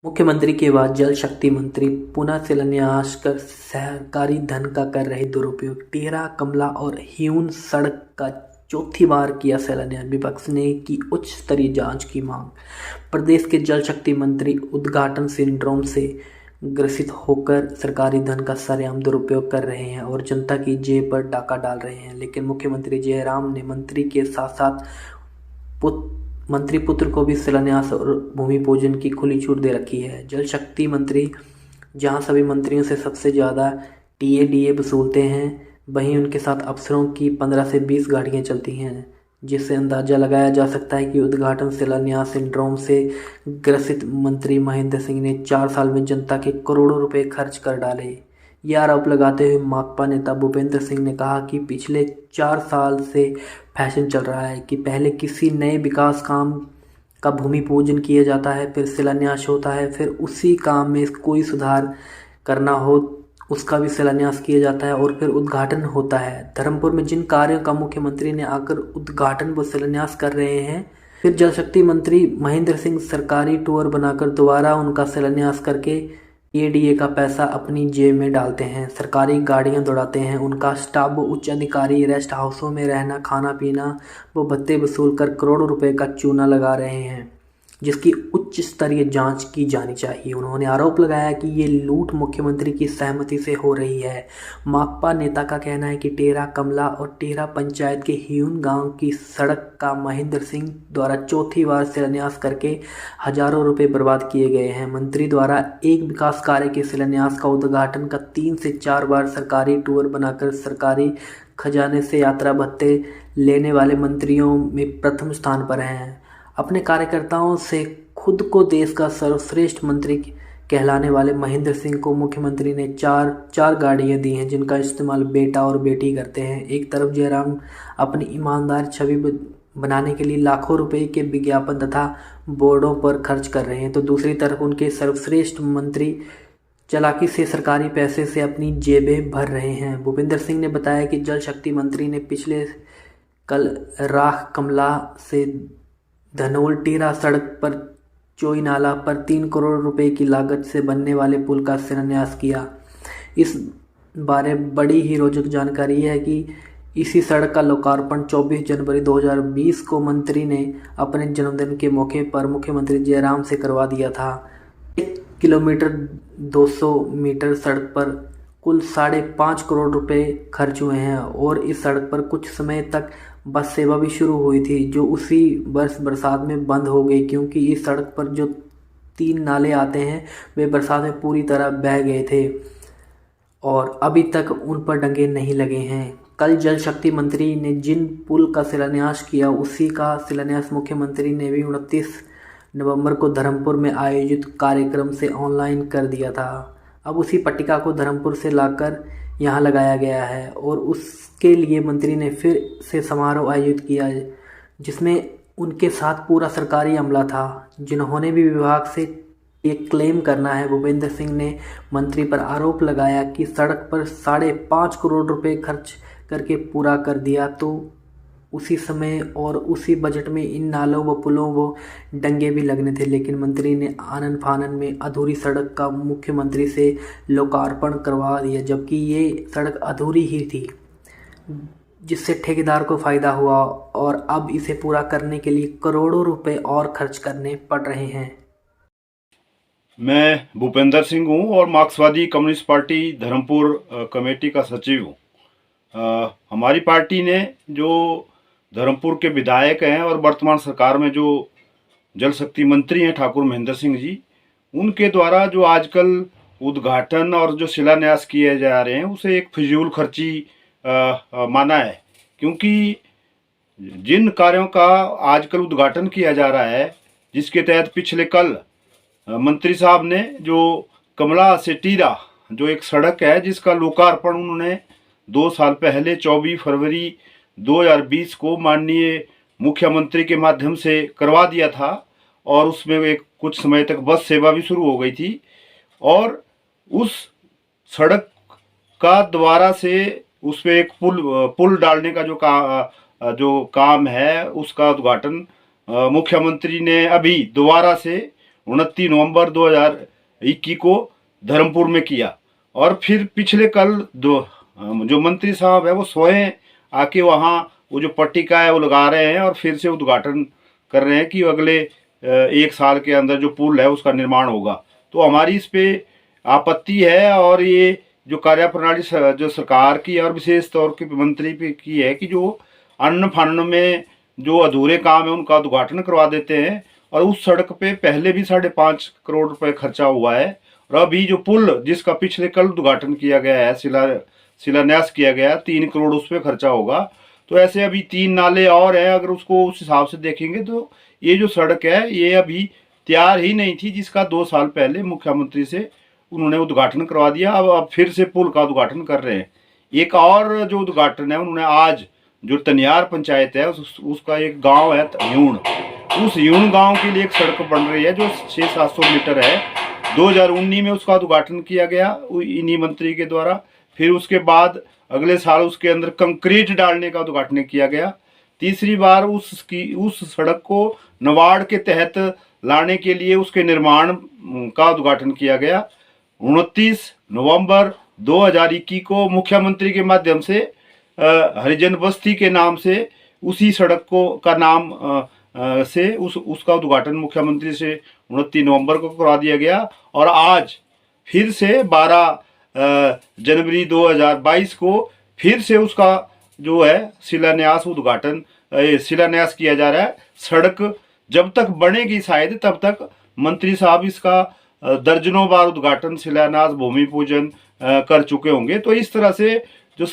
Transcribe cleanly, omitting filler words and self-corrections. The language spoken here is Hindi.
मुख्यमंत्री के बाद जल शक्ति मंत्री पुनः शिलान्यास कर सरकारी धन का कर रहे दुरुपयोग। टेहरा, कमला और हियून सड़क का चौथी बार किया शिलान्यास। विपक्ष ने की उच्च स्तरीय जांच की मांग। प्रदेश के जल शक्ति मंत्री उद्घाटन सिंड्रोम से ग्रसित होकर सरकारी धन का सरेआम दुरुपयोग कर रहे हैं और जनता की जेब पर डाका डाल रहे हैं। लेकिन मुख्यमंत्री जयराम ने मंत्री के साथ साथ मंत्री पुत्र को भी शिलान्यास और भूमि पूजन की खुली छूट दे रखी है। जल शक्ति मंत्री जहां सभी मंत्रियों से सबसे ज़्यादा टीएडीए वसूलते हैं, वहीं उनके साथ अफसरों की 15 से 20 गाड़ियां चलती हैं, जिससे अंदाजा लगाया जा सकता है कि उद्घाटन शिलान्यास सिंड्रोम से ग्रसित मंत्री महेंद्र सिंह ने 4 साल में जनता के करोड़ों रुपए खर्च कर डाले। यह आरोप लगाते हुए माकपा नेता भूपेंद्र सिंह ने कहा कि पिछले 4 साल से फैशन चल रहा है कि पहले किसी नए विकास काम का भूमि पूजन किया जाता है, फिर शिलान्यास होता है, फिर उसी काम में कोई सुधार करना हो उसका भी शिलान्यास किया जाता है और फिर उद्घाटन होता है। धर्मपुर में जिन कार्यों का मुख्यमंत्री ने आकर उद्घाटन व शिलान्यास कर रहे हैं, फिर जल शक्ति मंत्री महेंद्र सिंह सरकारी टूर बनाकर दोबारा उनका शिलान्यास करके एडीए का पैसा अपनी जेब में डालते हैं, सरकारी गाड़ियां दौड़ाते हैं, उनका स्टाफ व उच्च अधिकारी रेस्ट हाउसों में रहना, खाना पीना व भत्ते वसूल कर करोड़ों रुपए का चूना लगा रहे हैं, जिसकी उच्च स्तरीय जांच की जानी चाहिए। उन्होंने आरोप लगाया कि ये लूट मुख्यमंत्री की सहमति से हो रही है। माकपा नेता का कहना है कि टेहरा, कमला और टेहरा पंचायत के हियून गांव की सड़क का महेंद्र सिंह द्वारा चौथी बार शिलान्यास करके हजारों रुपए बर्बाद किए गए हैं। मंत्री द्वारा एक विकास कार्य के शिलान्यास का उद्घाटन का 3 से 4 बार सरकारी टूर बनाकर सरकारी खजाने से यात्रा भत्ते लेने वाले मंत्रियों में प्रथम स्थान पर हैं। अपने कार्यकर्ताओं से खुद को देश का सर्वश्रेष्ठ मंत्री कहलाने वाले महेंद्र सिंह को मुख्यमंत्री ने चार गाड़ियां दी हैं, जिनका इस्तेमाल बेटा और बेटी करते हैं। एक तरफ जयराम अपनी ईमानदार छवि बनाने के लिए लाखों रुपए के विज्ञापन तथा बोर्डों पर खर्च कर रहे हैं, तो दूसरी तरफ उनके सर्वश्रेष्ठ मंत्री चालाकी से सरकारी पैसे से अपनी जेबें भर रहे हैं। भूपेंद्र सिंह ने बताया कि जल शक्ति मंत्री ने पिछले कल राख कमला से धनोल टेहरा सड़क पर चोई नाला पर 3 करोड़ रुपए की लागत से बनने वाले पुल का शिलान्यास किया। इस बारे बड़ी ही रोचक जानकारी है कि इसी सड़क का लोकार्पण 24 जनवरी 2020 को मंत्री ने अपने जन्मदिन के मौके पर मुख्यमंत्री जयराम से करवा दिया था। 1 किलोमीटर 200 मीटर सड़क पर कुल 5.5 करोड़ रुपए खर्च हुए हैं और इस सड़क पर कुछ समय तक बस सेवा भी शुरू हुई थी, जो उसी वर्ष बरसात में बंद हो गई, क्योंकि इस सड़क पर जो 3 नाले आते हैं वे बरसात में पूरी तरह बह गए थे और अभी तक उन पर डंगे नहीं लगे हैं। कल जल शक्ति मंत्री ने जिन पुल का शिलान्यास किया, उसी का शिलान्यास मुख्यमंत्री ने भी 29 नवंबर को धर्मपुर में आयोजित कार्यक्रम से ऑनलाइन कर दिया था। अब उसी पट्टिका को धर्मपुर से लाकर यहाँ लगाया गया है और उसके लिए मंत्री ने फिर से समारोह आयोजित किया, जिसमें उनके साथ पूरा सरकारी अमला था, जिन्होंने भी विभाग से एक क्लेम करना है। भूपेंद्र सिंह ने मंत्री पर आरोप लगाया कि सड़क पर 5.5 करोड़ रुपए खर्च करके पूरा कर दिया, तो उसी समय और उसी बजट में इन नालों व पुलों व डंगे भी लगने थे, लेकिन मंत्री ने आनन फानन में अधूरी सड़क का मुख्यमंत्री से लोकार्पण करवा दिया, जबकि ये सड़क अधूरी ही थी, जिससे ठेकेदार को फायदा हुआ और अब इसे पूरा करने के लिए करोड़ों रुपए और खर्च करने पड़ रहे हैं। मैं भूपेंद्र सिंह हूँ और मार्क्सवादी कम्युनिस्ट पार्टी धर्मपुर कमेटी का सचिव हूँ। हमारी पार्टी ने जो धर्मपुर के विधायक हैं और वर्तमान सरकार में जो जल शक्ति मंत्री हैं ठाकुर महेंद्र सिंह जी, उनके द्वारा जो आजकल उद्घाटन और जो शिलान्यास किए जा रहे हैं उसे एक फिजूल खर्ची माना है, क्योंकि जिन कार्यों का आजकल उद्घाटन किया जा रहा है, जिसके तहत पिछले कल मंत्री साहब ने जो कमला से टीरा जो एक सड़क है जिसका लोकार्पण उन्होंने 2 साल पहले 24 फरवरी 2020 को माननीय मुख्यमंत्री के माध्यम से करवा दिया था और उसमें एक कुछ समय तक बस सेवा भी शुरू हो गई थी और उस सड़क का दोबारा से उस पर एक पुल डालने का जो काम है उसका उद्घाटन मुख्यमंत्री ने अभी दोबारा से 29 नवंबर 2021 को धर्मपुर में किया। और फिर पिछले कल जो मंत्री साहब है वो स्वयं आके वहाँ वो जो पट्टिका है वो लगा रहे हैं और फिर से उद्घाटन कर रहे हैं कि अगले 1 साल के अंदर जो पुल है उसका निर्माण होगा। तो हमारी इस पे आपत्ति है और ये जो कार्यप्रणाली जो सरकार की और विशेष तौर के मंत्री पे की है कि जो अन्न फन्न में जो अधूरे काम है उनका उद्घाटन करवा देते हैं। और उस सड़क पे पहले भी 5.5 करोड़ रुपए खर्चा हुआ है और अभी जो पुल जिसका पिछले कल उद्घाटन किया गया है, शिलान्यास किया गया, 3 करोड़ उस पर खर्चा होगा। तो ऐसे अभी 3 नाले और हैं, अगर उसको उस हिसाब से देखेंगे तो ये जो सड़क है ये अभी तैयार ही नहीं थी, जिसका 2 साल पहले मुख्यमंत्री से उन्होंने उद्घाटन करवा दिया। अब फिर से पुल का उद्घाटन कर रहे हैं। एक और जो उद्घाटन है उन्होंने आज जो तनियार पंचायत है उसका एक गांव है यूण, उस यूण गांव के लिए एक सड़क बन रही है जो 600-700 मीटर है। 2019 में उसका उद्घाटन किया गया इन्हीं मंत्री के द्वारा। फिर उसके बाद अगले साल उसके अंदर कंक्रीट डालने का उद्घाटन किया गया। तीसरी बार उस सड़क को नवाड़ के तहत लाने के लिए उसके निर्माण का उद्घाटन किया गया। 29 नवंबर 2021 को मुख्यमंत्री के माध्यम से हरिजन बस्ती के नाम से उसी सड़क को का नाम से उसका उद्घाटन मुख्यमंत्री से 29 नवंबर को करवा दिया गया। और आज फिर से 12 जनवरी 2022 को फिर से उसका जो है शिलान्यास किया जा रहा है। सड़क जब तक बनेगी शायद तब तक मंत्री साहब इसका दर्जनों बार उद्घाटन, शिलान्यास, भूमि पूजन कर चुके होंगे। तो इस तरह से जो